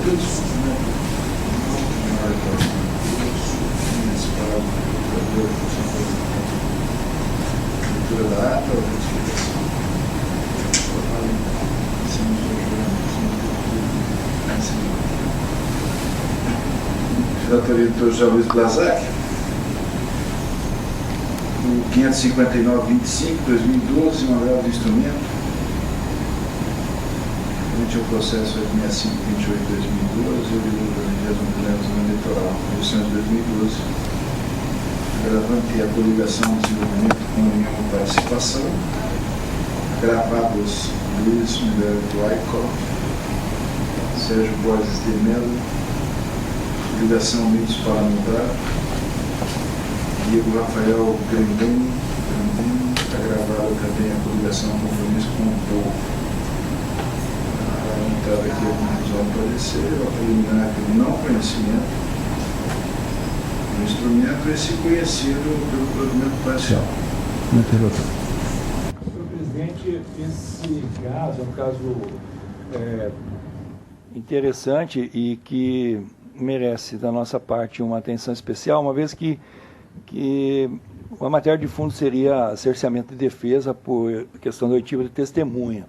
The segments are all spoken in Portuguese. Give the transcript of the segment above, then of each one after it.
Da ata ou retificação? Relatoria do Dr. José Luiz Blazac, o 559-25, 2012, um agravo de instrumento, frente ao processo 865-28-2012, o vigor da 20ª Zona Eleitoral, eleições de 2012, agravante a coligação de desenvolvimento com união e participação, gravados Luiz Miguel Wyckoff, Sérgio Borges de Mello, ligação Mitos Parlamentar, Diego Rafael Grandini, agravado também a coligação Compromisso com o Povo. Estava aqui alguma razão para parecer, ao preliminar pelo não conhecimento do instrumento, esse conhecido pelo provimento parcial. Senhor presidente, esse caso é um caso interessante e que merece, da nossa parte, uma atenção especial, uma vez que a matéria de fundo seria cerceamento de defesa por questão da oitiva de testemunha.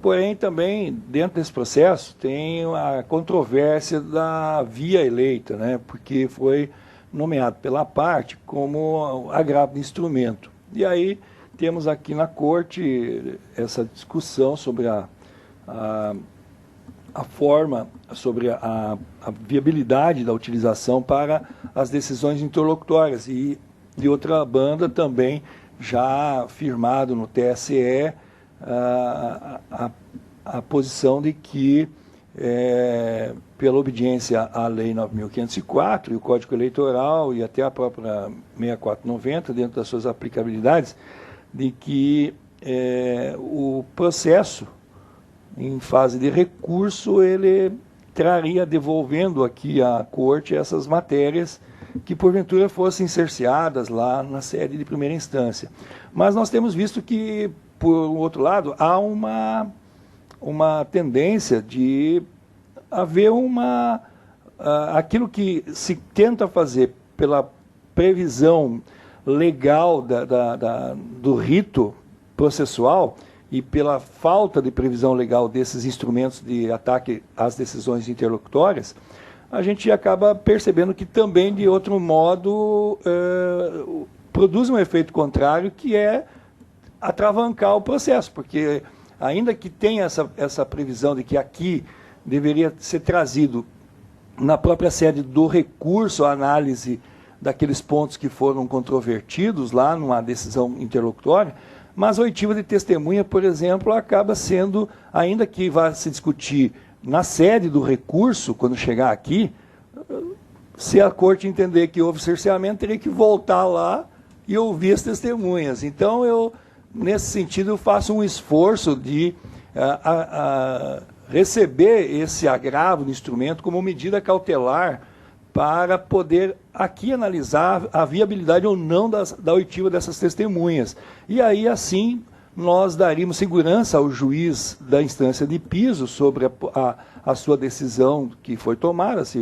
Porém, também, dentro desse processo, tem a controvérsia da via eleita, né, porque foi nomeado pela parte como agravo de instrumento. E aí temos aqui na Corte essa discussão sobre a forma, sobre a viabilidade da utilização para as decisões interlocutórias. E, de outra banda, também já firmado no TSE, a posição de que, pela obediência à Lei 9.504 e o Código Eleitoral e até a própria 6490, dentro das suas aplicabilidades, de que o processo, em fase de recurso, ele traria, devolvendo aqui à Corte essas matérias que, porventura, fossem cerceadas lá na sede de primeira instância. Mas nós temos visto que, por outro lado, há uma tendência de haver aquilo que se tenta fazer pela previsão legal do rito processual e pela falta de previsão legal desses instrumentos de ataque às decisões interlocutórias, a gente acaba percebendo que também, de outro modo, produz um efeito contrário, que é atravancar o processo, porque ainda que tenha essa previsão de que aqui deveria ser trazido na própria sede do recurso a análise daqueles pontos que foram controvertidos lá numa decisão interlocutória, mas a oitiva de testemunha, por exemplo, acaba sendo, ainda que vá se discutir na sede do recurso, quando chegar aqui, se a Corte entender que houve cerceamento, teria que voltar lá e ouvir as testemunhas. Então, nesse sentido, eu faço um esforço de receber esse agravo do instrumento como medida cautelar para poder aqui analisar a viabilidade ou não da oitiva dessas testemunhas. E aí, assim, nós daríamos segurança ao juiz da instância de piso sobre a sua decisão que foi tomada, se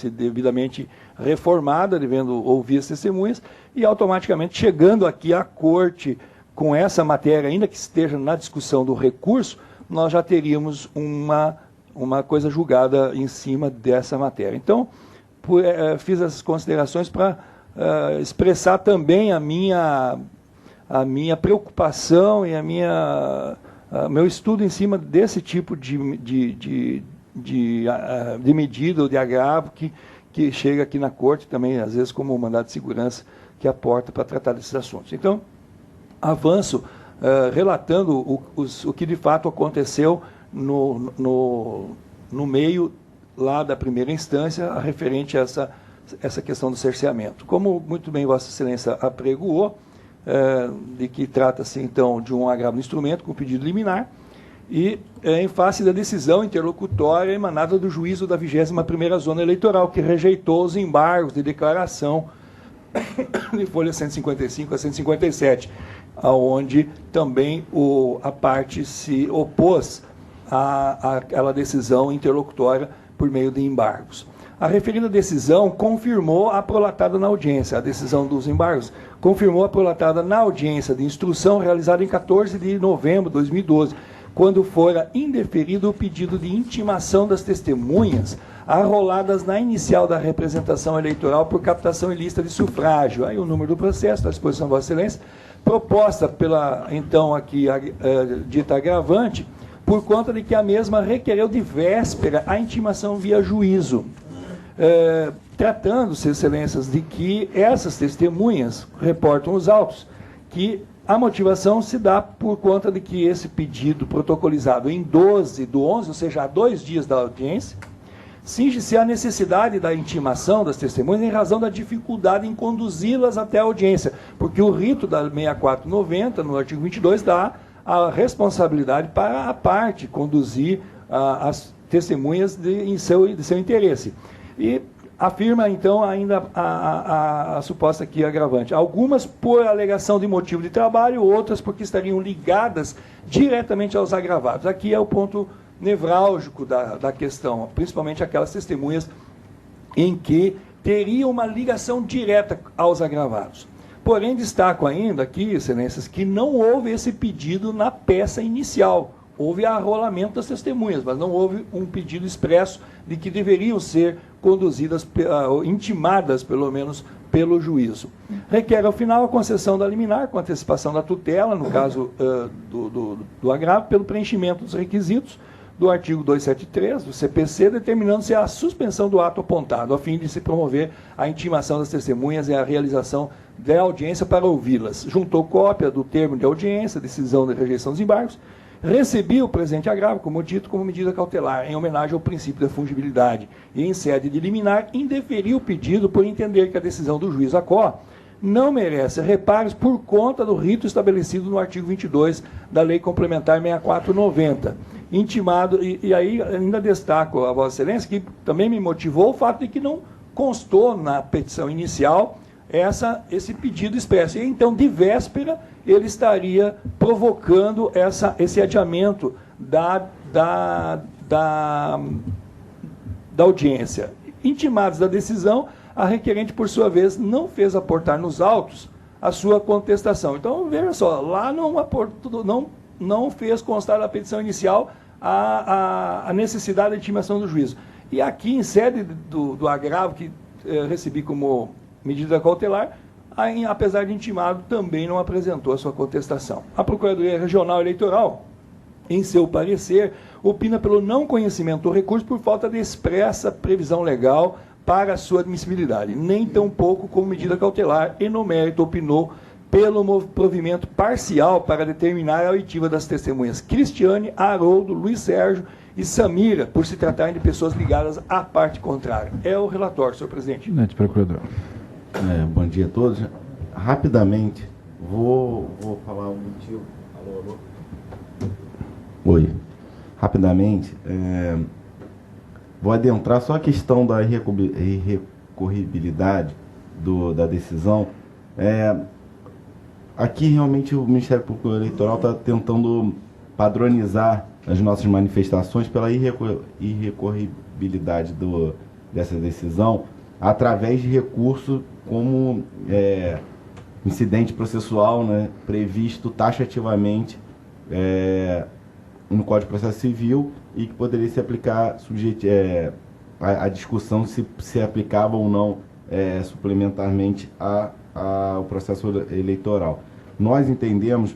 devidamente reformada, devendo ouvir as testemunhas, e automaticamente chegando aqui à Corte com essa matéria, ainda que esteja na discussão do recurso, nós já teríamos uma coisa julgada em cima dessa matéria. Então, fiz essas considerações para expressar também a minha preocupação e meu estudo em cima desse tipo de medida ou de agravo que chega aqui na Corte, também, às vezes, como mandado de segurança que aporta para tratar desses assuntos. Então, avanço relatando o que de fato aconteceu no meio lá da primeira instância, referente a essa questão do cerceamento. Como muito bem Vossa Excelência apregoou, de que trata-se, então, de um agravo do instrumento com pedido liminar, e em face da decisão interlocutória emanada do juízo da 21ª Zona Eleitoral, que rejeitou os embargos de declaração de folha 155 a 157, onde também a parte se opôs àquela decisão interlocutória por meio de embargos. A referida decisão confirmou a prolatada na audiência. A decisão dos embargos confirmou a prolatada na audiência de instrução realizada em 14 de novembro de 2012, quando fora indeferido o pedido de intimação das testemunhas arroladas na inicial da representação eleitoral por captação ilícita de sufrágio. Aí o número do processo, à disposição de Vossa Excelência, proposta pela, então, aqui dita agravante, por conta de que a mesma requereu de véspera a intimação via juízo. Tratando-se, Excelências, de que essas testemunhas reportam os autos, que a motivação se dá por conta de que esse pedido protocolizado em 12/11, ou seja, há 2 dias da audiência, cinge-se à necessidade da intimação das testemunhas em razão da dificuldade em conduzi-las até a audiência, porque o rito da 6490, no artigo 22, dá a responsabilidade para a parte conduzir as testemunhas de seu interesse. E afirma, então, ainda a suposta aqui agravante. Algumas por alegação de motivo de trabalho, outras porque estariam ligadas diretamente aos agravados. Aqui é o ponto nevrálgico da questão, principalmente aquelas testemunhas em que teriam uma ligação direta aos agravados. Porém, destaco ainda aqui, Excelências, que não houve esse pedido na peça inicial. Houve arrolamento das testemunhas, mas não houve um pedido expresso de que deveriam ser conduzidas, intimadas, pelo menos, pelo juízo. Requer, ao final, a concessão da liminar, com antecipação da tutela, no caso do agravo, pelo preenchimento dos requisitos do artigo 273 do CPC, determinando-se a suspensão do ato apontado, a fim de se promover a intimação das testemunhas e a realização da audiência para ouvi-las. Juntou cópia do termo de audiência, decisão de rejeição dos embargos, recebi o presente agravo, como dito, como medida cautelar, em homenagem ao princípio da fungibilidade, e em sede de liminar, indeferiu o pedido por entender que a decisão do juiz ACO não merece reparos por conta do rito estabelecido no artigo 22 da Lei Complementar 6490. Intimado, e aí ainda destaco a Vossa Excelência, que também me motivou o fato de que não constou na petição inicial esse pedido expresso. E então, de véspera, ele estaria provocando esse adiamento da audiência. Intimados da decisão, a requerente, por sua vez, não fez aportar nos autos a sua contestação. Então, veja só, lá não fez constar na petição inicial a necessidade da intimação do juízo. E aqui, em sede do agravo que recebi como medida cautelar, apesar de intimado, também não apresentou a sua contestação. A Procuradoria Regional Eleitoral, em seu parecer, opina pelo não conhecimento do recurso por falta de expressa previsão legal para a sua admissibilidade, nem tampouco como medida cautelar, e no mérito opinou pelo provimento parcial para determinar a oitiva das testemunhas Cristiane, Haroldo, Luiz Sérgio e Samira, por se tratarem de pessoas ligadas à parte contrária. É o relatório, senhor presidente. Procurador. Bom dia a todos. Rapidamente, vou falar um motivo. Alô. Oi. Rapidamente, vou adentrar só a questão da irrecorribilidade da decisão. Aqui, realmente, o Ministério Público Eleitoral está tentando padronizar as nossas manifestações pela irrecorribilidade dessa decisão através de recurso como incidente processual, né, previsto taxativamente no Código de Processo Civil e que poderia se aplicar a discussão se aplicava ou não suplementarmente ao processo eleitoral. Nós entendemos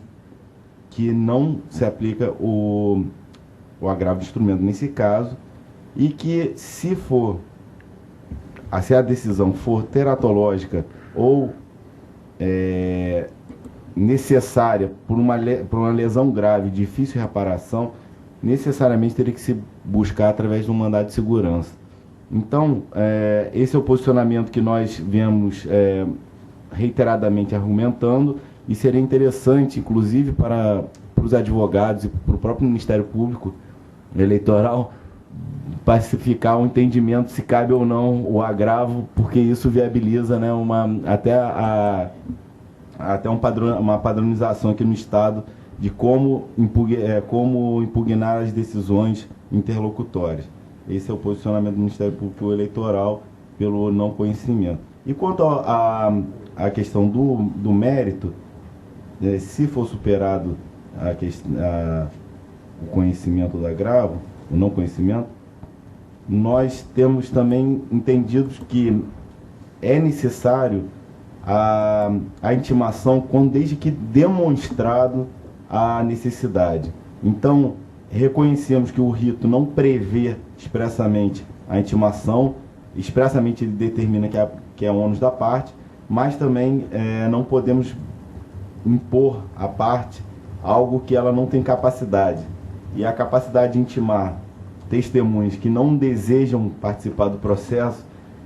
que não se aplica o agravo de instrumento nesse caso e que se a decisão for teratológica ou necessária por uma lesão grave, difícil reparação, necessariamente teria que se buscar através de um mandado de segurança. Então, esse é o posicionamento que nós viemos reiteradamente argumentando e seria interessante, inclusive, para os advogados e para o próprio Ministério Público Eleitoral, pacificar o entendimento se cabe ou não o agravo, porque isso viabiliza, né, até uma padronização aqui no Estado de como impugnar as decisões interlocutórias. Esse é o posicionamento do Ministério Público Eleitoral pelo não conhecimento. E quanto à questão do mérito, se for superado o conhecimento do agravo, o não conhecimento, nós temos também entendido que é necessário a intimação desde que demonstrado a necessidade. Então, reconhecemos que o rito não prevê expressamente a intimação, expressamente ele determina que é ônus da parte, mas também não podemos impor à parte algo que ela não tem capacidade. E a capacidade de intimar testemunhas que não desejam participar do processo,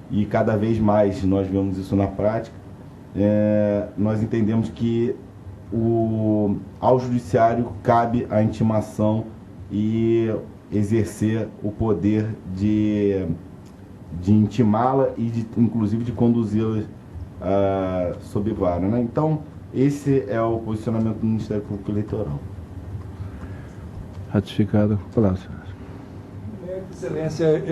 e cada vez mais nós vemos isso na prática, nós entendemos que ao judiciário cabe a intimação e exercer o poder de intimá-la e inclusive de conduzi-la sob vara, né? Então, esse é o posicionamento do Ministério Público Eleitoral. Ratificado. Palácio. Excelência,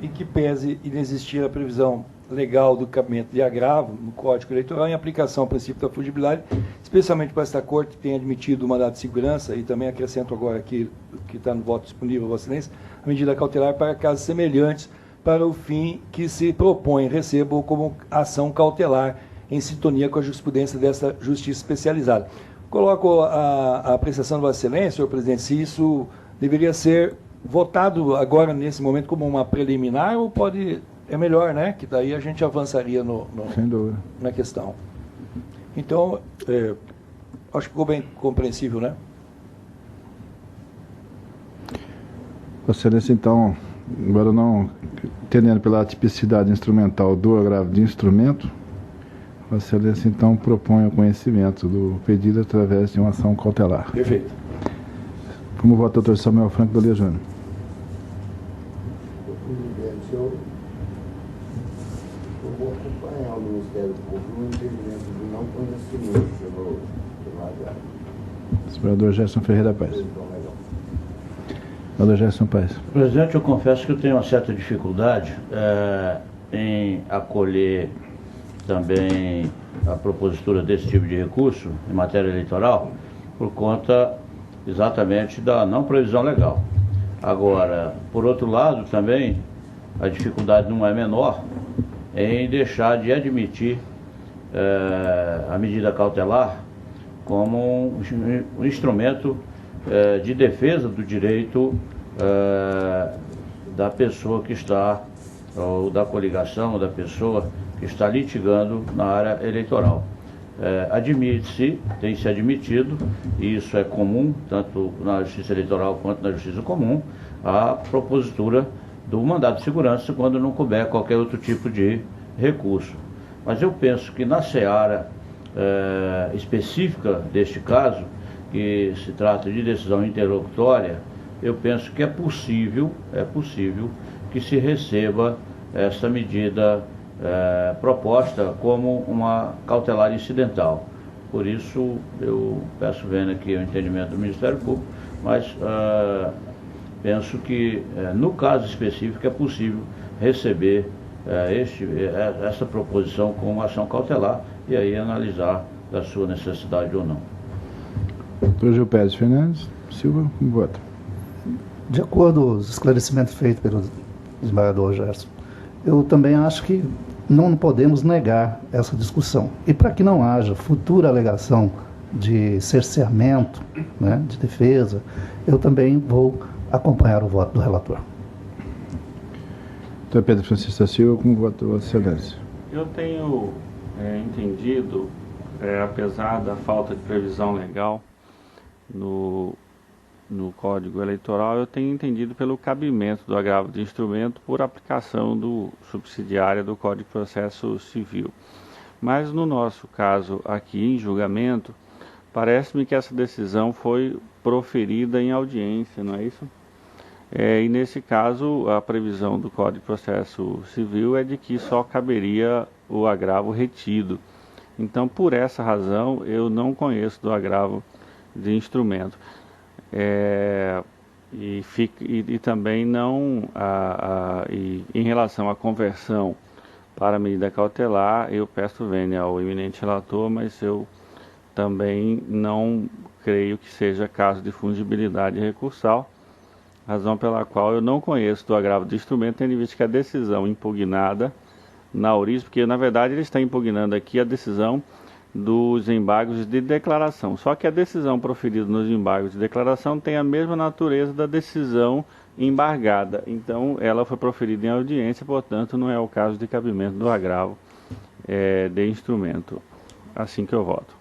em que pese inexistir a previsão legal do cabimento de agravo no Código Eleitoral em aplicação ao princípio da fugibilidade, especialmente para esta Corte que tem admitido o mandado de segurança, e também acrescento agora aqui, que está no voto disponível, Vossa Excelência, a medida cautelar para casos semelhantes para o fim que se propõe, recebam como ação cautelar em sintonia com a jurisprudência dessa justiça especializada. Coloco a apreciação de Vossa Excelência, senhor presidente, se isso deveria ser votado agora, nesse momento, como uma preliminar, ou é melhor, né? Que daí a gente avançaria Sem dúvida. na questão. Então, acho que ficou bem compreensível, né? Vossa Excelência, então, embora não entendendo pela tipicidade instrumental do agravo de instrumento, Vossa Excelência, então, propõe o conhecimento do pedido através de uma ação cautelar. Perfeito. Como vota o doutor Samuel Franco Dalia Júnior? Eu vou acompanhar o Ministério Público no entendimento do não conhecimento pelo agravo. Vereador Gerson Ferreira Paz. Vereador Gerson Paz. Presidente, eu confesso que eu tenho uma certa dificuldade em acolher também a propositura desse tipo de recurso em matéria eleitoral, por conta exatamente da não previsão legal. Agora, por outro lado, também a dificuldade não é menor em deixar de admitir a medida cautelar como um instrumento de defesa do direito da pessoa que está, ou da coligação, ou da pessoa que está litigando na área eleitoral. Admite-se, tem se admitido, e isso é comum, tanto na Justiça Eleitoral quanto na Justiça Comum, a propositura do mandado de segurança quando não couber qualquer outro tipo de recurso. Mas eu penso que na seara específica deste caso, que se trata de decisão interlocutória, eu penso que é possível que se receba essa medida proposta como uma cautelar incidental. Por isso, eu peço vendo aqui o entendimento do Ministério Público, mas penso que, no caso específico, é possível receber essa proposição como ação cautelar e aí analisar da sua necessidade ou não. Doutor Gil Pérez Fernandes Silva, como vota? De acordo com os esclarecimentos feitos pelo desembargador Gerson, eu também acho que não podemos negar essa discussão. E para que não haja futura alegação de cerceamento, né, de defesa, eu também vou acompanhar o voto do relator. Doutor Pedro Francisco da Silva, como vota Vossa Excelência? Eu tenho entendido, apesar da falta de previsão legal no Código Eleitoral, eu tenho entendido pelo cabimento do agravo de instrumento por aplicação subsidiária do Código de Processo Civil. Mas no nosso caso aqui em julgamento, parece-me que essa decisão foi proferida em audiência, não é isso? E nesse caso, a previsão do Código de Processo Civil é de que só caberia o agravo retido. Então, por essa razão, eu não conheço do agravo de instrumento. E também não, em relação à conversão para a medida cautelar, eu peço vênia ao eminente relator, mas eu também não creio que seja caso de fungibilidade recursal, razão pela qual eu não conheço do agravo do instrumento, tendo em vista que a decisão impugnada na origem, porque na verdade ele está impugnando aqui a decisão dos embargos de declaração. Só que a decisão proferida nos embargos de declaração tem a mesma natureza da decisão embargada. Então, ela foi proferida em audiência, portanto, não é o caso de cabimento do agravo de instrumento. Assim que eu voto.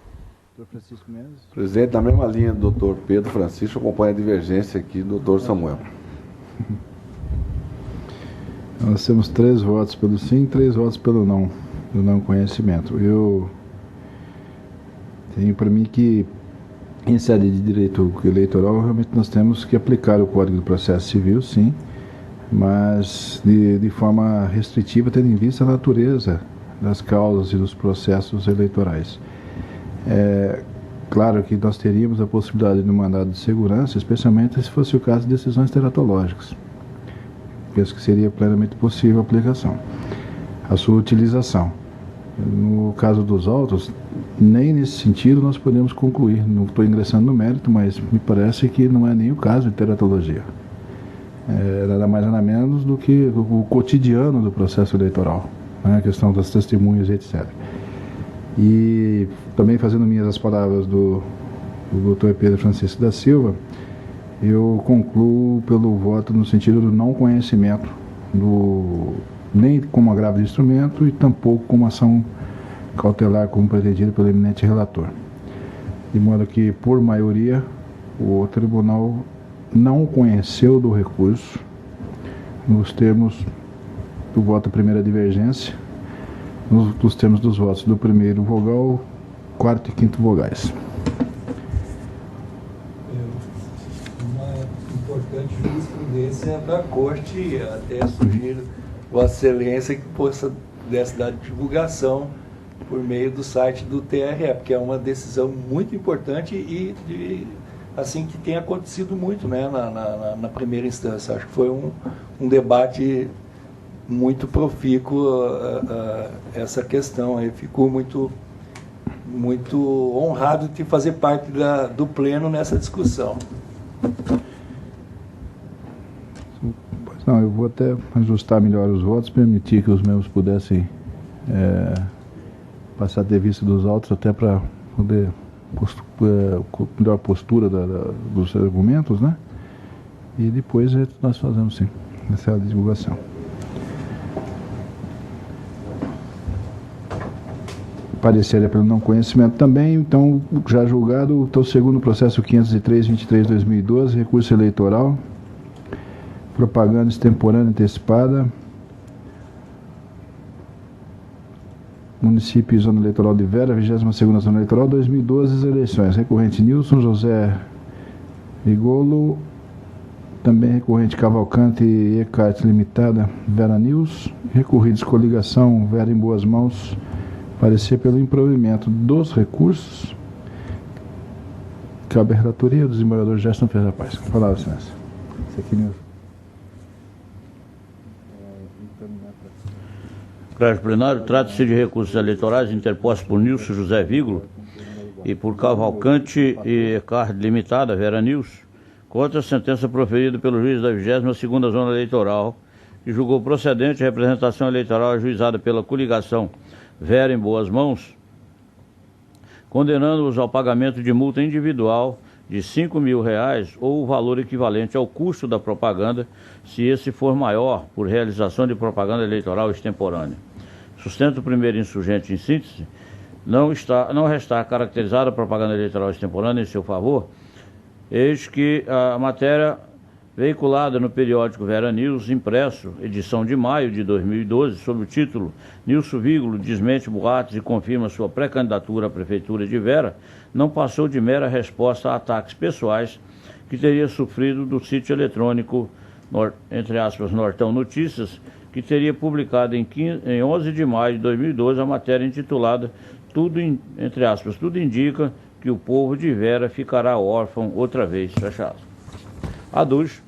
Presidente, na mesma linha do doutor Pedro Francisco, acompanha a divergência aqui do doutor Samuel. Nós temos 3 votos pelo sim e 3 votos pelo não, do não conhecimento. Eu tenho para mim que, em sede de direito eleitoral, realmente nós temos que aplicar o Código do Processo Civil, sim, mas de forma restritiva, tendo em vista a natureza das causas e dos processos eleitorais. Claro que nós teríamos a possibilidade de um mandado de segurança, especialmente se fosse o caso de decisões teratológicas. Penso que seria plenamente possível a aplicação, a sua utilização. No caso dos autos, nem nesse sentido nós podemos concluir. Não estou ingressando no mérito, mas me parece que não é nem o caso de teratologia. Nada mais nada menos do que o cotidiano do processo eleitoral, né? A questão das testemunhas, etc. E também fazendo minhas as palavras do Dr. Pedro Francisco da Silva, eu concluo pelo voto no sentido do não conhecimento, nem como agravo de instrumento e tampouco como ação cautelar, como pretendido pelo eminente relator. De modo que, por maioria, o tribunal não conheceu do recurso nos termos do voto primeira divergência, nos termos dos votos do primeiro vogal, quarto e quinto vogais. Uma importante jurisprudência da Corte, até sugiro Vossa Excelência que possa desse dar divulgação por meio do site do TRE, porque é uma decisão muito importante e assim que tem acontecido muito, né, na primeira instância. Acho que foi um debate muito profícuo essa questão. Eu fico muito honrado de fazer parte do pleno nessa discussão. Não, eu vou até ajustar melhor os votos, permitir que os membros pudessem passar de vista dos autos, até para poder melhor postura dos argumentos, né? E depois nós fazemos, sim, essa divulgação. Parecer é pelo não conhecimento também, então, já julgado, o segundo processo 503-23/2012, recurso eleitoral, propaganda extemporânea antecipada, município e zona eleitoral de Vera, 22ª zona eleitoral, 2012, as eleições. Recorrente Nilson José Vigolo, também recorrente Cavalcante e Ecart Limitada, Vera News, recorridos coligação Vera em Boas Mãos, parecer pelo improvimento dos recursos. Cabe a relatoria do desembargador Gerson Ferreira Paz. Palavra, excelência. Esse aqui mesmo. Crédito plenário, trata-se de recursos eleitorais interpostos por Nilson José Vigolo e por Cavalcante e Ecart Limitada, Vera News, contra a sentença proferida pelo juiz da 22ª Zona Eleitoral, que julgou procedente a representação eleitoral ajuizada pela coligação Vera em Boas Mãos, condenando-os ao pagamento de multa individual de R$ 5.000 ou o valor equivalente ao custo da propaganda, se esse for maior por realização de propaganda eleitoral extemporânea. Sustenta o primeiro insurgente em síntese, não restar caracterizada a propaganda eleitoral extemporânea em seu favor, eis que a matéria veiculada no periódico Vera News, impresso, edição de maio de 2012, sob o título Nilson Vigolo desmente boatos e confirma sua pré-candidatura à Prefeitura de Vera, não passou de mera resposta a ataques pessoais que teria sofrido do sítio eletrônico, entre aspas, Nortão Notícias, que teria publicado em 11 de maio de 2012 a matéria intitulada entre aspas, tudo indica que o povo de Vera ficará órfão outra vez, fecha aspas. Aduz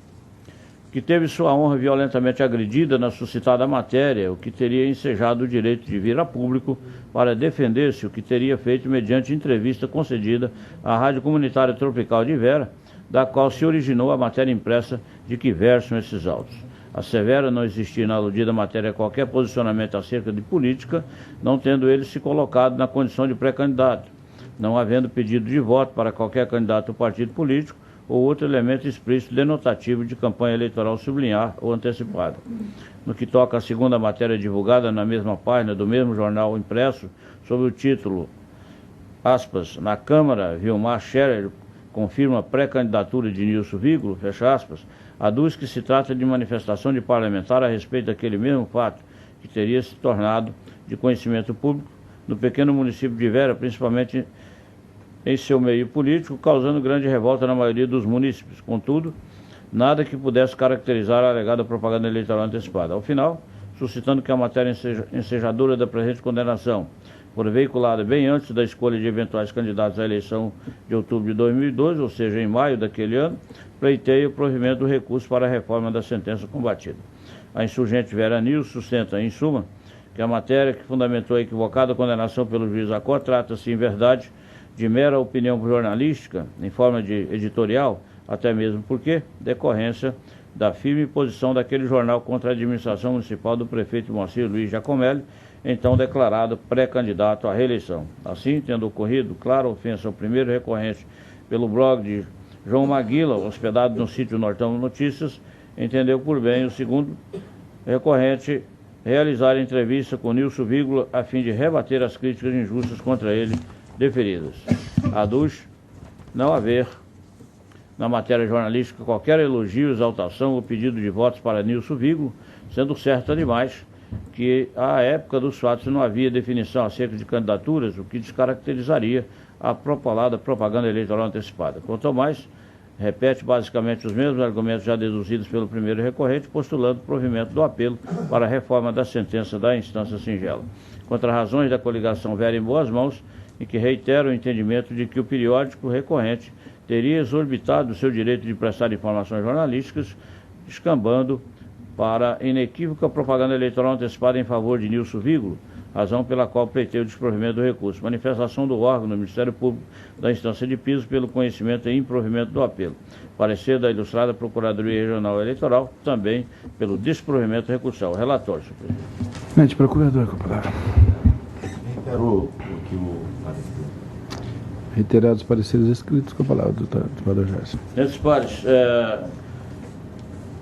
que teve sua honra violentamente agredida na suscitada matéria, o que teria ensejado o direito de vir a público para defender-se, o que teria feito mediante entrevista concedida à Rádio Comunitária Tropical de Vera, da qual se originou a matéria impressa de que versam esses autos. Assevera não existir na aludida matéria qualquer posicionamento acerca de política, não tendo ele se colocado na condição de pré-candidato, não havendo pedido de voto para qualquer candidato ou partido político, ou outro elemento explícito denotativo de campanha eleitoral sublinhar ou antecipada. No que toca à segunda matéria divulgada na mesma página do mesmo jornal impresso, sob o título, aspas, na Câmara, Vilmar Scherer confirma pré-candidatura de Nilson Vígulo, fecha aspas, aduz que se trata de manifestação de parlamentar a respeito daquele mesmo fato, que teria se tornado de conhecimento público no pequeno município de Vera, principalmente em seu meio político, causando grande revolta na maioria dos munícipes. Contudo, nada que pudesse caracterizar a alegada propaganda eleitoral antecipada. Ao final, suscitando que a matéria ensejadora da presente condenação, por veiculada bem antes da escolha de eventuais candidatos à eleição de outubro de 2012, ou seja, em maio daquele ano, pleiteia o provimento do recurso para a reforma da sentença combatida. A insurgente Vera Nilson sustenta, em suma, que a matéria que fundamentou a equivocada condenação pelo juiz Acó trata-se, em verdade, de mera opinião jornalística, em forma de editorial, até mesmo porque, decorrência da firme posição daquele jornal contra a administração municipal do prefeito Moacir Luiz Giacomelli, então declarado pré-candidato à reeleição. Assim, tendo ocorrido clara ofensa ao primeiro recorrente pelo blog de João Maguila, hospedado no sítio Nortão Notícias, entendeu por bem o segundo recorrente realizar entrevista com Nilson Vígulo a fim de rebater as críticas injustas contra ele deferidas. Aduz não haver na matéria jornalística qualquer elogio, exaltação ou pedido de votos para Nilson Vígulo, sendo certo, ademais, que à época dos fatos não havia definição acerca de candidaturas, o que descaracterizaria a propalada propaganda eleitoral antecipada. Quanto ao mais, repete basicamente os mesmos argumentos já deduzidos pelo primeiro recorrente, postulando o provimento do apelo para a reforma da sentença da instância singela. Contra razões da coligação Vera em boas mãos, e que reitera o entendimento de que o periódico recorrente teria exorbitado o seu direito de prestar informações jornalísticas, descambando para inequívoca propaganda eleitoral antecipada em favor de Nilson Vígulo, razão pela qual pleiteia o desprovimento do recurso. Manifestação do órgão do Ministério Público da instância de piso pelo conhecimento e improvimento do apelo. Parecer da Ilustrada Procuradoria Regional Eleitoral, também pelo desprovimento recursal. Relatório, senhor presidente. Presidente, procurador, com a palavra. Reiterou o que o Reiterados pareceres escritos, com a palavra do deputado Gerson. Nesses pares,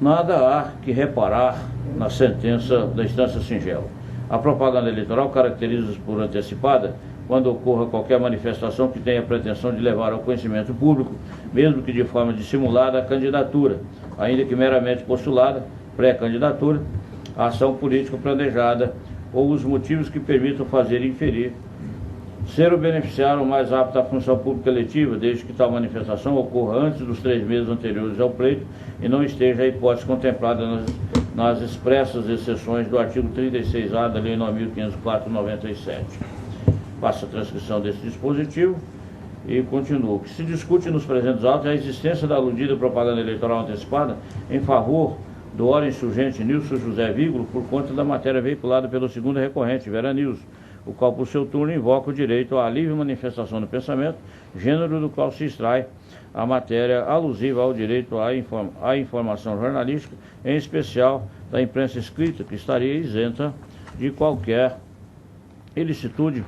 nada há que reparar na sentença da instância singela. A propaganda eleitoral caracteriza-se por antecipada quando ocorra qualquer manifestação que tenha a pretensão de levar ao conhecimento público, mesmo que de forma dissimulada, a candidatura, ainda que meramente postulada, pré-candidatura, a ação política planejada ou os motivos que permitam fazer inferir ser o beneficiário mais apto à função pública eletiva, desde que tal manifestação ocorra antes dos 3 meses anteriores ao pleito e não esteja a hipótese contemplada nas expressas exceções do artigo 36A da Lei 9.504/97. Passa a transcrição desse dispositivo e continua. O que se discute nos presentes autos é a existência da aludida propaganda eleitoral antecipada em favor do ora insurgente Nilson José Vígulo por conta da matéria veiculada pelo segundo recorrente, Vera Nilson, o qual, por seu turno, invoca o direito à livre manifestação do pensamento, gênero do qual se extrai a matéria alusiva ao direito à informação jornalística, em especial da imprensa escrita, que estaria isenta de qualquer ilicitude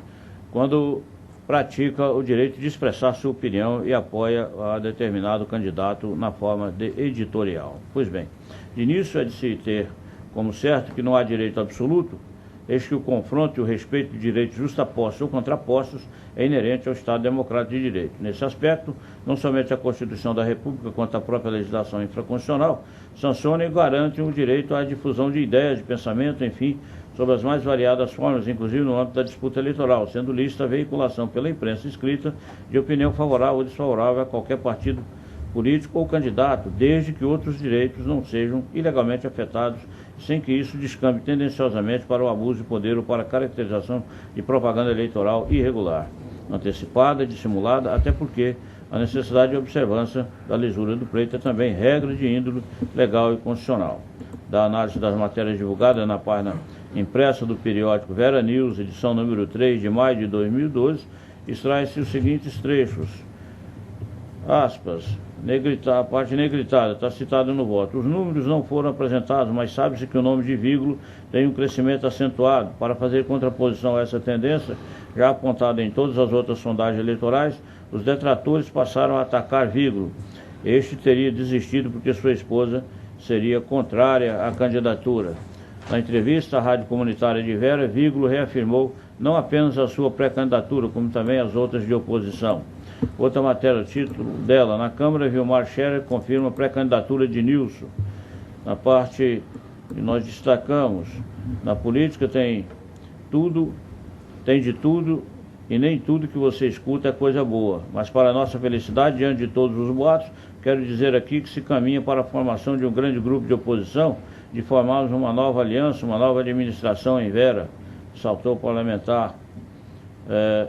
quando pratica o direito de expressar sua opinião e apoia a determinado candidato na forma de editorial. Pois bem, de início é de se ter como certo que não há direito absoluto, eis que o confronto e o respeito de direitos justapostos ou contrapostos é inerente ao Estado Democrático de Direito. Nesse aspecto, não somente a Constituição da República, quanto a própria legislação infraconstitucional, sanciona e garante o direito à difusão de ideias, de pensamento, enfim, sob as mais variadas formas, inclusive no âmbito da disputa eleitoral, sendo lícita a veiculação pela imprensa escrita de opinião favorável ou desfavorável a qualquer partido político ou candidato, desde que outros direitos não sejam ilegalmente afetados, sem que isso descambe tendenciosamente para o abuso de poder ou para a caracterização de propaganda eleitoral irregular, antecipada, dissimulada, até porque a necessidade de observância da lisura do pleito é também regra de índole legal e constitucional. Da análise das matérias divulgadas na página impressa do periódico Vera News, edição número 3 de maio de 2012, extraem-se os seguintes trechos. Aspas, a parte negritada está citada no voto. Os números não foram apresentados, mas sabe-se que o nome de vírgula tem um crescimento acentuado. Para fazer contraposição a essa tendência, já apontada em todas as outras sondagens eleitorais, os detratores passaram a atacar vírgula. Este teria desistido porque sua esposa seria contrária à candidatura. Na entrevista à rádio comunitária de Vera, vírgula reafirmou não apenas a sua pré-candidatura, como também as outras de oposição. Outra matéria, o título dela, na Câmara, Vilmar Scherer confirma a pré-candidatura de Nilson. Na parte que nós destacamos, na política tem de tudo, e nem tudo que você escuta é coisa boa. Mas para nossa felicidade, diante de todos os boatos, quero dizer aqui que se caminha para a formação de um grande grupo de oposição, de formarmos uma nova aliança, uma nova administração em Vera, saltou o parlamentar.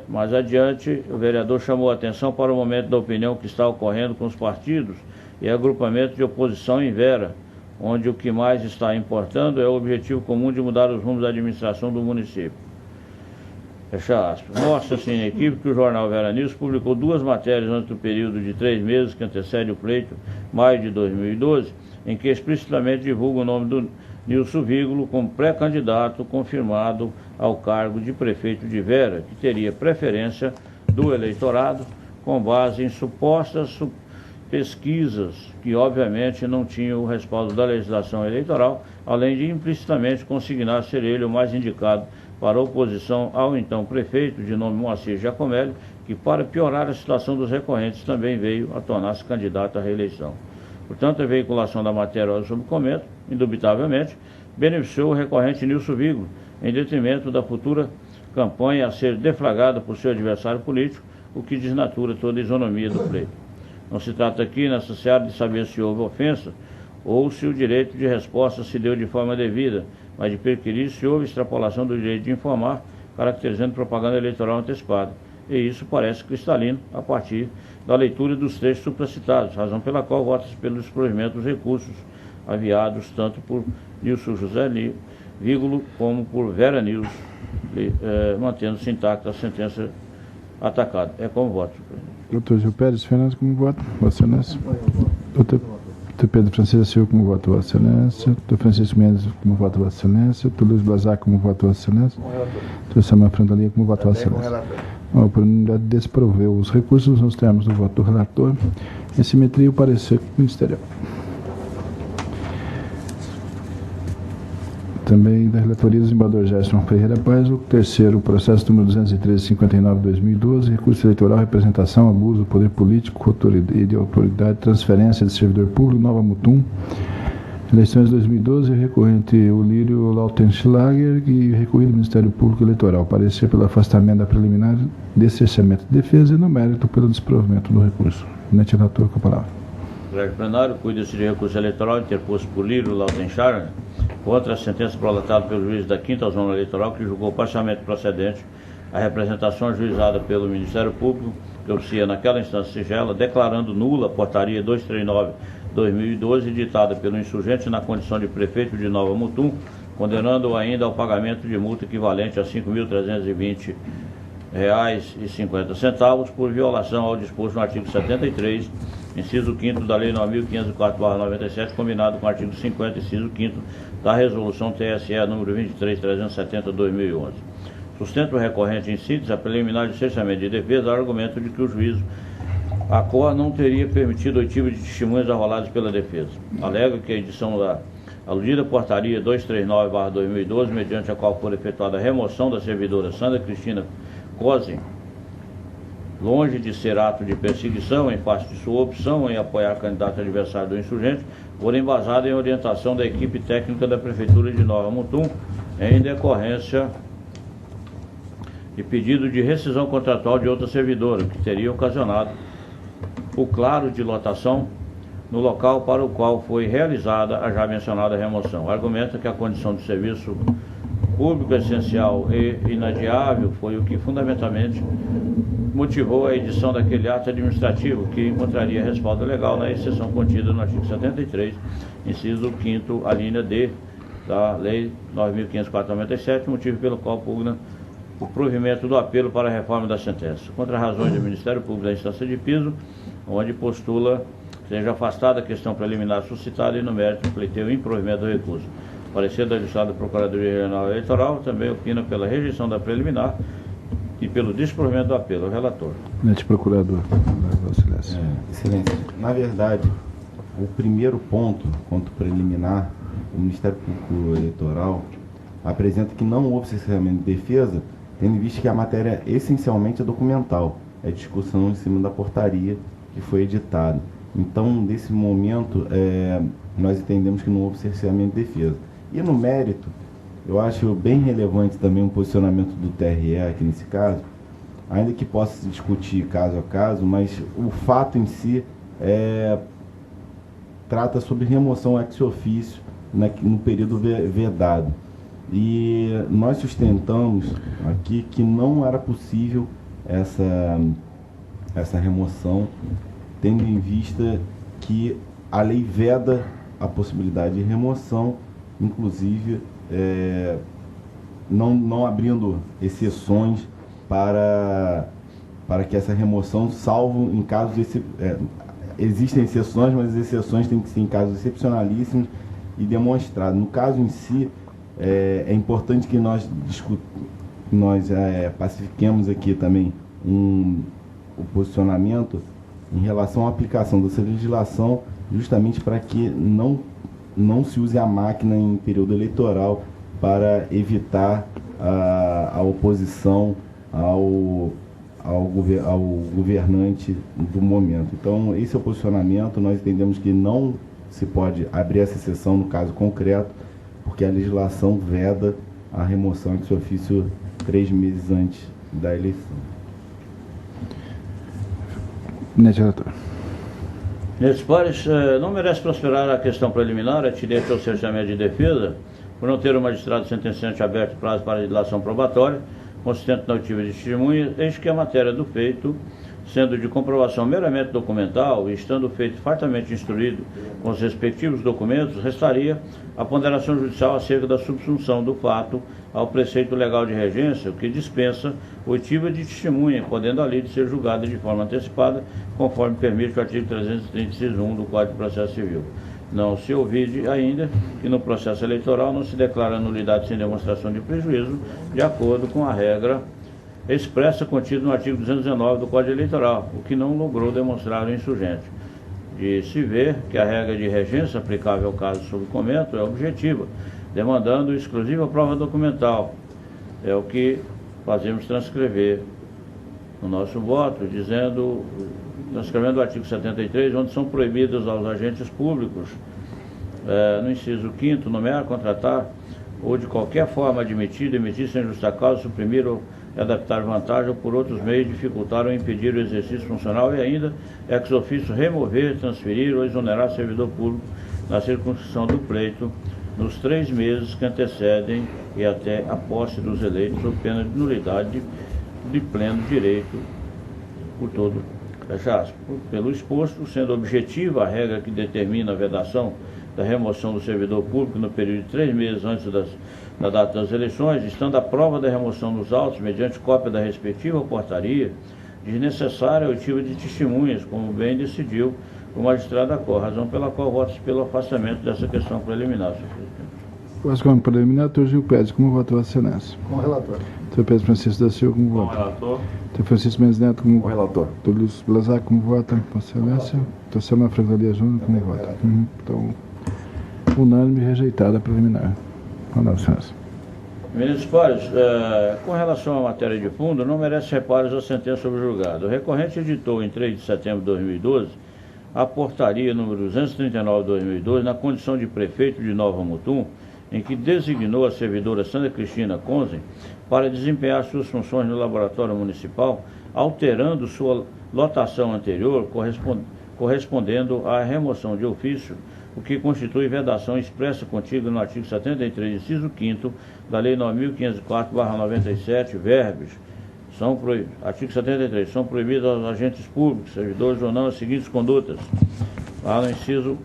Mais adiante, o vereador chamou a atenção para o momento da opinião que está ocorrendo com os partidos e agrupamento de oposição em Vera, onde o que mais está importando é o objetivo comum de mudar os rumos da administração do município. Fecha aspas. Mostra-se inequívoco que o jornal Vera News publicou 2 matérias antes do período de 3 meses que antecede o pleito, maio de 2012, em que explicitamente divulga o nome do Nilson Vírgula como pré-candidato confirmado ao cargo de prefeito de Vera, que teria preferência do eleitorado com base em supostas pesquisas que obviamente não tinham o respaldo da legislação eleitoral, além de implicitamente consignar ser ele o mais indicado para a oposição ao então prefeito, de nome Moacir Giacomelli, que para piorar a situação dos recorrentes também veio a tornar-se candidato à reeleição. Portanto, a veiculação da matéria sob comento, indubitavelmente, beneficiou o recorrente Nilson Vírgula, em detrimento da futura campanha a ser deflagrada por seu adversário político, o que desnatura toda a isonomia do pleito. Não se trata aqui, nessa seara, de saber se houve ofensa ou se o direito de resposta se deu de forma devida, mas de perquirir se houve extrapolação do direito de informar, caracterizando propaganda eleitoral antecipada. E isso parece cristalino a partir da leitura dos trechos supracitados, razão pela qual vota-se pelo desprovimento dos recursos aviados tanto por Nilson José Vírgula como por Vera News, mantendo-se intacta a sentença atacada. É como voto. Doutor Gil Pérez Fernandes, como voto? Vossa Excelência. Doutor Pedro Francisco Silva, como voto? Vossa Excelência. Doutor Francisco Mendes, como voto? Vossa Excelência. Doutor Luiz Blazar, como voto? Vossa Excelência. Doutor Samuel Frandalinha, como voto? Vossa Excelência. Por unanimidade, desproveu os recursos nos termos do voto do relator, em simetria o parecer ministerial. Também da relatoria do desembargador Gerson Ferreira Paz, o terceiro processo número 213-59/2012, recurso eleitoral, representação, abuso do poder político e de autoridade, transferência de servidor público, Nova Mutum, eleições 2012, recorrente Olírio Lautenschlager e recorrido do Ministério Público Eleitoral, parecer pelo afastamento da preliminar de cerceamento de defesa e no mérito pelo desprovimento do recurso. Presidente relator, com a palavra. Colégio plenário, cuida-se de recurso eleitoral interposto por Olírio Lautenschlager contra a sentença prolatada pelo juiz da 5ª Zona Eleitoral, que julgou parcialmente procedente a representação ajuizada pelo Ministério Público, que oficia naquela instância sigela, declarando nula a portaria 239/2012, ditada pelo insurgente na condição de prefeito de Nova Mutum, condenando-o ainda ao pagamento de multa equivalente a R$ 5.320,50 por violação ao disposto no artigo 73, inciso 5º da Lei 9.504/97, combinado com o artigo 50, inciso 5º da Resolução TSE número 23.370/2011. Sustenta o recorrente em síntese a preliminar de cerceamento de defesa, argumento de que o juízo ACOR não teria permitido o oitivo de testemunhas arroladas pela defesa. Alega que a edição da aludida portaria 239/2012, mediante a qual for efetuada a remoção da servidora Sandra Cristina Cosen, longe de ser ato de perseguição em face de sua opção em apoiar candidato adversário do insurgente, foram embasada em orientação da equipe técnica da Prefeitura de Nova Mutum, em decorrência de pedido de rescisão contratual de outra servidora, que teria ocasionado o claro de lotação no local para o qual foi realizada a já mencionada remoção. Argumenta que a condição de serviço público essencial e inadiável foi o que fundamentalmente motivou a edição daquele ato administrativo que encontraria respaldo legal na exceção contida no artigo 73, inciso 5º, a linha D da Lei 9.504/97, motivo pelo qual pugna o provimento do apelo para a reforma da sentença, contra razões do Ministério Público da instância de piso, onde postula que seja afastada a questão preliminar suscitada e no mérito pleiteia o improvimento do recurso. Parecer da Justiça da Procuradoria Regional Eleitoral também opina pela rejeição da preliminar e pelo desprovimento do apelo. O relator. Procurador. Excelência. Na verdade, o primeiro ponto, quanto preliminar, o Ministério Público Eleitoral apresenta que não houve cerceamento de defesa, tendo em vista que a matéria essencialmente é documental, é discussão em cima da portaria que foi editada. Então, nesse momento, nós entendemos que não houve cerceamento de defesa. E no mérito, eu acho bem relevante também o posicionamento do TRE aqui nesse caso, ainda que possa se discutir caso a caso, mas o fato em si trata sobre remoção ex officio no período vedado. E nós sustentamos aqui que não era possível essa remoção, tendo em vista que a lei veda a possibilidade de remoção, inclusive não abrindo exceções para que essa remoção, salvo em casos existem exceções, mas as exceções têm que ser em casos excepcionalíssimos e demonstrados. No caso em si, é importante que nós pacifiquemos aqui também o posicionamento em relação à aplicação dessa legislação, justamente para que não se use a máquina em período eleitoral para evitar a oposição ao governante do momento. Então, esse é o posicionamento. Nós entendemos que não se pode abrir essa exceção no caso concreto, porque a legislação veda a remoção ex officio 3 meses antes da eleição. Relator. Nesses pares, não merece prosperar a questão preliminar, atinente ao cerceamento de defesa, por não ter o magistrado sentenciante aberto prazo para a dilação probatória, consistente na oitiva de testemunha, eis que a matéria do feito, sendo de comprovação meramente documental e estando o feito fartamente instruído com os respectivos documentos, restaria a ponderação judicial acerca da subsunção do fato ao preceito legal de regência, o que dispensa oitiva de testemunha, podendo a lei ser julgada de forma antecipada, conforme permite o artigo 336(1) do Código de Processo Civil. Não se ouvide ainda que no processo eleitoral não se declara nulidade sem demonstração de prejuízo, de acordo com a regra expressa contida no artigo 219 do Código Eleitoral, o que não logrou demonstrar o insurgente. De se ver que a regra de regência aplicável ao caso sob comento é objetiva, demandando exclusiva prova documental. É o que fazemos transcrever no nosso voto, transcrevendo o artigo 73, onde são proibidos aos agentes públicos, no inciso 5º, nomear, contratar ou de qualquer forma admitir, demitir sem justa causa, suprimir ou adaptar vantagem ou por outros meios dificultar ou impedir o exercício funcional e ainda ex officio remover, transferir ou exonerar servidor público na circunscrição do pleito nos 3 meses que antecedem e até a posse dos eleitos, sob pena de nulidade de pleno direito por todo. Fecha aspas. Pelo exposto, sendo objetiva a regra que determina a vedação da remoção do servidor público no período de 3 meses antes da data das eleições, estando a prova da remoção dos autos, mediante cópia da respectiva portaria, desnecessária a oitiva de testemunhas, como bem decidiu o magistrado da Cor, razão pela qual voto pelo afastamento dessa questão preliminar, senhor presidente. Questão preliminar, doutor Gil Pérez, como votou a excelência? Com o relator. Doutor Pedro Francisco da Silva, como vota? Com o relator. Doutor Francisco Mendes Neto, como Com o relator. Doutor Luiz Blazar, como vota? Com excelência. Doutor Samuel Francalia Júnior, como vota? Então, unânime e rejeitada a preliminar. Com a excelência. Ministros pares, com relação à matéria de fundo, não merece reparos a sentença sobre o julgado. O recorrente editou em 3 de setembro de 2012 a portaria número 239 de 2012 na condição de prefeito de Nova Mutum, em que designou a servidora Sandra Cristina Conzen para desempenhar suas funções no laboratório municipal, alterando sua lotação anterior, correspondendo à remoção de ofício, o que constitui vedação expressa contida no artigo 73, inciso 5º da Lei 9.504/97, verbos, Artigo 73. São proibidas aos agentes públicos, servidores ou não, as seguintes condutas. Lá no inciso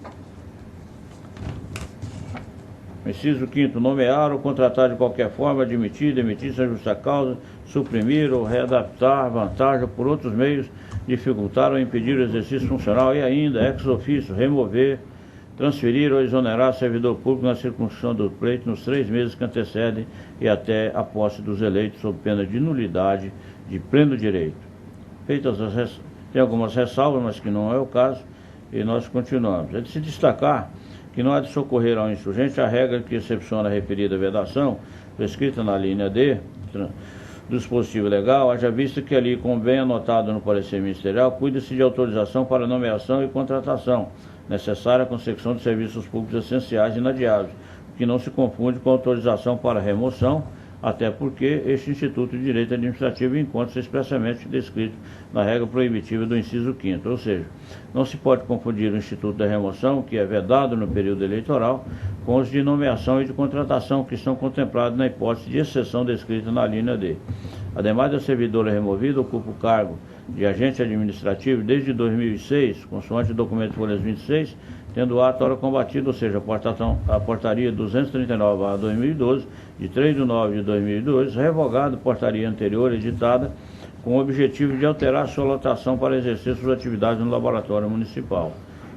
5º, nomear ou contratar de qualquer forma, admitir, demitir sem justa causa, suprimir ou readaptar vantagem ou por outros meios, dificultar ou impedir o exercício funcional e ainda, ex officio, remover, transferir ou exonerar servidor público na circunscrição do pleito nos 3 meses que antecedem e até a posse dos eleitos, sob pena de nulidade de pleno direito. Feitas tem algumas ressalvas, mas que não é o caso, e nós continuamos. É de se destacar que não há de socorrer ao insurgente a regra que excepciona a referida vedação, prescrita na linha D do dispositivo legal, haja vista que ali, como bem anotado no parecer ministerial, cuida-se de autorização para nomeação e contratação, necessária à consecução de serviços públicos essenciais e inadiáveis, o que não se confunde com autorização para remoção, até porque este Instituto de Direito Administrativo encontra-se expressamente descrito na regra proibitiva do inciso 5º, ou seja, não se pode confundir o Instituto da Remoção, que é vedado no período eleitoral, com os de nomeação e de contratação, que estão contemplados na hipótese de exceção descrita na linha D. Ademais da servidora removida, ocupa o cargo de agente administrativo desde 2006, consoante o documento folhas 26, tendo o ato ora combatido, ou seja, a portaria 239/2012, de 3 de nove de 2002, revogado portaria anterior editada com o objetivo de alterar sua lotação para exercer suas atividades no laboratório municipal.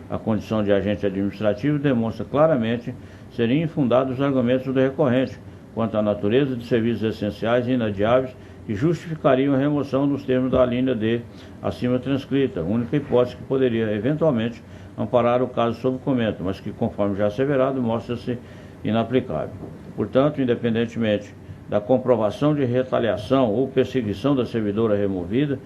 A condição de agente administrativo demonstra claramente serem infundados os argumentos do recorrente quanto à natureza de serviços essenciais e inadiáveis que justificariam a remoção nos termos da linha D acima transcrita, única hipótese que poderia, eventualmente, amparar o caso sob comento, mas que, conforme já asseverado, mostra-se inaplicável. Portanto, independentemente da comprovação de retaliação ou perseguição da servidora removida,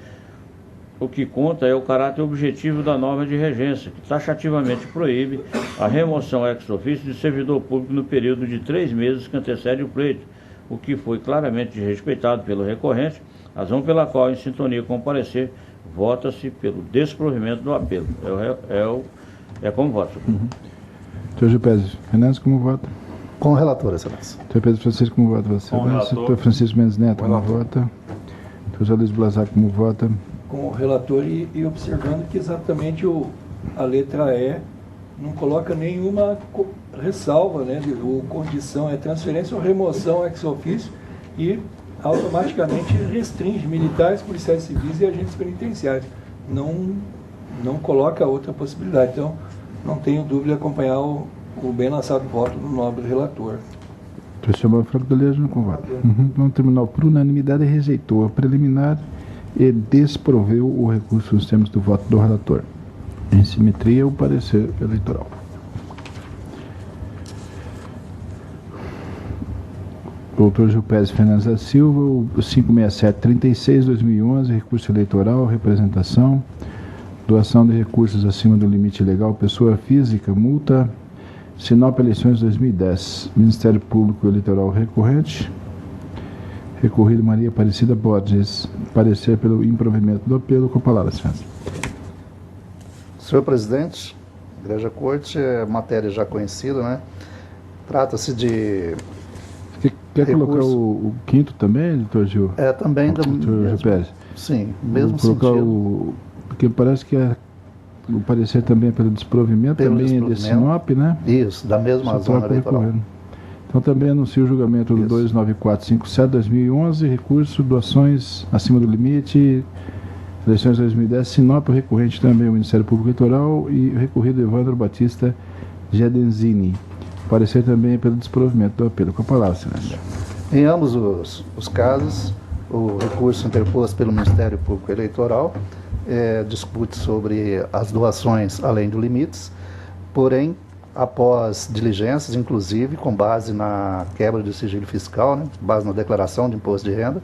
o que conta é o caráter objetivo da norma de regência, que taxativamente proíbe a remoção ex officio de servidor público no período de 3 meses que antecede o pleito, o que foi claramente respeitado pelo recorrente, razão pela qual, em sintonia com o parecer, vota-se pelo desprovimento do apelo. É como voto. Doutor Gil Pérez Fernandes, como vota? Com o relator, excelência. Doutor Pedro Francisco, como vota você? Doutor Francisco Mendes Neto, como vota? Doutor Luiz Blazar, como vota? Com o relator e observando que exatamente a letra E não coloca nenhuma ressalva, né, ou condição, é transferência ou remoção ex officio e automaticamente restringe militares, policiais civis e agentes penitenciários. Não coloca outra possibilidade. Então, não tenho dúvida de acompanhar o bem lançado voto do nobre relator. Doutor Samuel Franco Deleuze, não convota. O tribunal, por unanimidade, rejeitou a preliminar e desproveu o recurso nos termos do voto do relator. Em simetria, o parecer eleitoral. Doutor Gil Pérez Fernandes da Silva, o 56736/2011, recurso eleitoral, representação, doação de recursos acima do limite legal, pessoa física, multa, Sinop Eleições 2010, Ministério Público Eleitoral recorrente, recorrido Maria Aparecida Borges, parecer pelo improvimento do apelo, com a palavra, senhor. Senhor presidente, Igreja Corte, é matéria já conhecida, né? Trata-se de... Quer colocar o quinto também, doutor Gil? É, também... Doutor Gil Pérez? Sim, mesmo colocar sentido. Porque parece que o parecer também é pelo desprovimento, também é de Sinop, né? Isso, da mesma zona eleitoral. Recorrendo. Então também anuncio o julgamento do 29457/2011, recurso, doações acima do limite, eleições 2010, Sinop, o recorrente também o Ministério Público Eleitoral e o recorrido Evandro Batista Gedenzini. Parecer também pelo desprovimento do apelo. Com a palavra, senhor. Em ambos os casos, o recurso interposto pelo Ministério Público Eleitoral discute sobre as doações além dos limites, porém, após diligências, inclusive com base na quebra do sigilo fiscal, né, base na declaração de imposto de renda,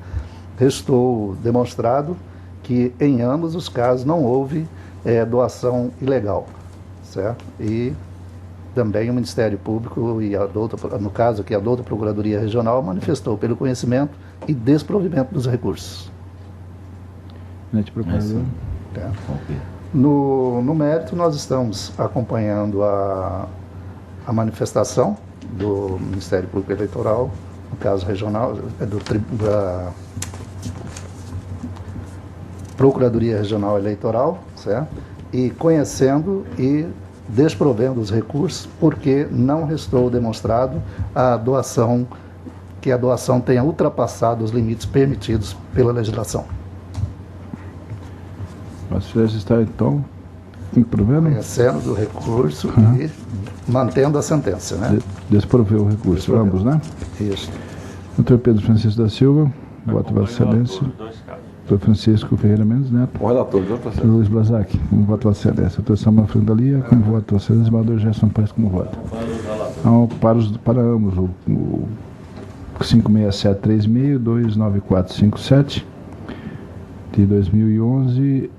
restou demonstrado que em ambos os casos não houve doação ilegal, certo? E também o Ministério Público e no caso aqui a douta Procuradoria Regional manifestou pelo conhecimento e desprovimento dos recursos. No mérito, nós estamos acompanhando a manifestação do Ministério Público Eleitoral, no caso regional, Procuradoria Regional Eleitoral, certo? E conhecendo e desprovendo os recursos, porque não restou demonstrado que a doação tenha ultrapassado os limites permitidos pela legislação. Vossa Excelência está, então, improvendo? Conhecendo do recurso e mantendo a sentença, né? Desproveu o recurso, Desproveu. ambos, né? Isso. Doutor Pedro Francisco da Silva, voto Vossa Excelência. Dois casos. Doutor Francisco Ferreira Mendes Neto. O relator, doutor Francisco. Luiz Blazac, como voto Vossa Excelência. Doutor Samuel Frandalia, como voto Vossa Excelência. Senador Gerson Paes, como voto. Então, para ambos, o 56736, 29457 de 2011,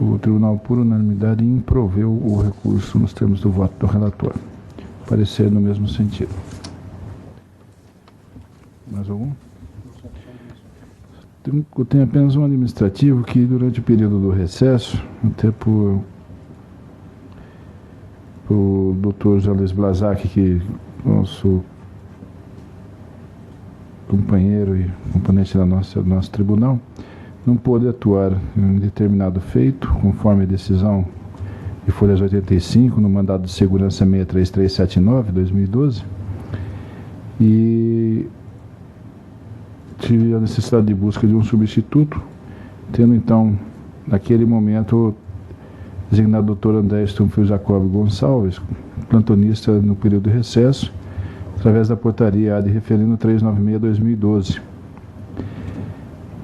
o Tribunal, por unanimidade, improveu o recurso nos termos do voto do relator. Parecer no mesmo sentido. Mais algum? Eu tenho apenas um administrativo que, durante o período do recesso, até por o doutor Jean Luiz Blazac, que é nosso companheiro e componente do nosso tribunal, não pôde atuar em determinado feito, conforme a decisão de folhas 85, no mandado de segurança 63379, 2012, e tive a necessidade de busca de um substituto, tendo então, naquele momento, designado o Dr. André Stumfil Jacob Gonçalves, plantonista no período de recesso, através da portaria AD referendo 396/2012.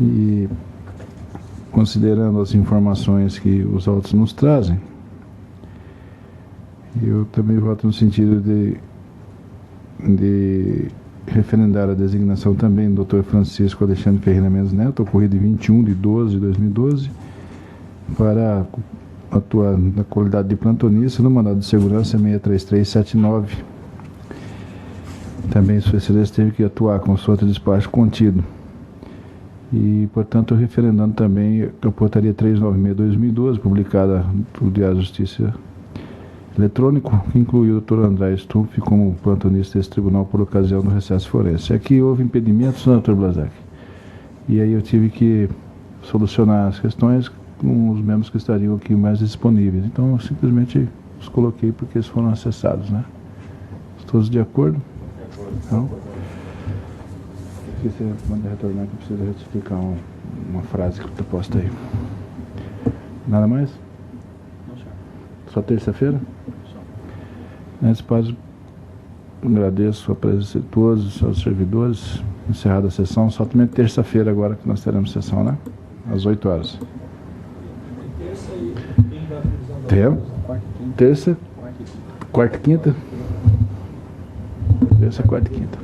E, considerando as informações que os autos nos trazem, eu também voto no sentido de referendar a designação também do Dr. Francisco Alexandre Ferreira Mendes Neto, ocorrido em 21/12/2012, para atuar na qualidade de plantonista no mandado de segurança 63379. Também Sua Excelência teve que atuar com o outro despacho contido. E, portanto, referendando também a portaria 396/2012, publicada no Diário da Justiça Eletrônico, que incluiu o Dr. André Stumpf como plantonista desse tribunal por ocasião do recesso forense. Aqui houve impedimentos, né, Dr. Blazac? E aí eu tive que solucionar as questões com os membros que estariam aqui mais disponíveis. Então, eu simplesmente os coloquei porque eles foram acessados, né? Todos de acordo? Então, se você manda retornar, que precisa retificar uma frase que está posta aí. Nada mais? Não, senhor. Só terça-feira? Só. Nesse caso, agradeço a presença de todos os seus servidores. Encerrada a sessão, somente terça-feira agora que nós teremos sessão, né? Às 8 horas. Tem? Terça, quarta e quinta. Terça, quarta e quinta.